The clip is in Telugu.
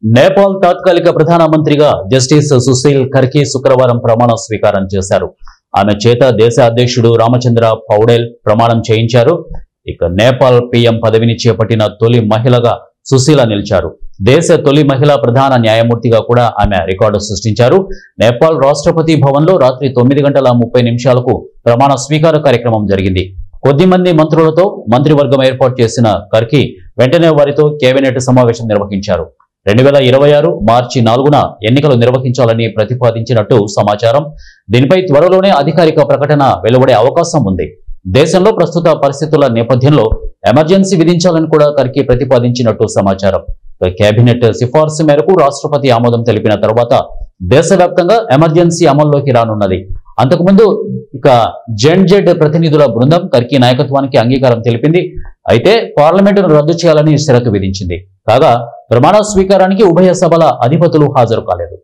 నేపాల్ తాత్కాలిక ప్రధానమంత్రిగా జస్టిస్ సుశీల్ కర్కి శుక్రవారం ప్రమాణ స్వీకారం చేశారు. ఆమె చేత దేశ అధ్యక్షుడు రామచంద్ర పౌడేల్ ప్రమాణం చేయించారు. ఇక నేపాల్ పీఎం పదవిని చేపట్టిన తొలి మహిళగా సుశీల నిలిచారు. దేశ తొలి మహిళా ప్రధాన న్యాయమూర్తిగా కూడా ఆమె రికార్డు సృష్టించారు. నేపాల్ రాష్ట్రపతి భవన్లో రాత్రి 9:30 ప్రమాణ స్వీకార కార్యక్రమం జరిగింది. కొద్దిమంది మంత్రులతో మంత్రివర్గం ఏర్పాటు చేసిన కర్కి వెంటనే వారితో కేబినెట్ సమావేశం నిర్వహించారు. 2026 మార్చి 4న ఎన్నికలు నిర్వహించాలని ప్రతిపాదించినట్టు సమాచారం. దీనిపై త్వరలోనే అధికారిక ప్రకటన వెలువడే అవకాశం ఉంది. దేశంలో ప్రస్తుత పరిస్థితుల నేపథ్యంలో ఎమర్జెన్సీ విధించాలని కూడా కర్కి ప్రతిపాదించినట్టు సమాచారం. కేబినెట్ సిఫార్సు మేరకు రాష్ట్రపతి ఆమోదం తెలిపిన తర్వాత దేశవ్యాప్తంగా ఎమర్జెన్సీ అమల్లోకి రానున్నది. అంతకుముందు జెడ్ ప్రతినిధుల బృందం కర్కి నాయకత్వానికి అంగీకారం తెలిపింది. అయితే పార్లమెంటును రద్దు చేయాలని షరతు విధించింది. కాగా ప్రమాణ స్వీకారానికి ఉభయ సభల అధిపతులు హాజరు కాలేదు.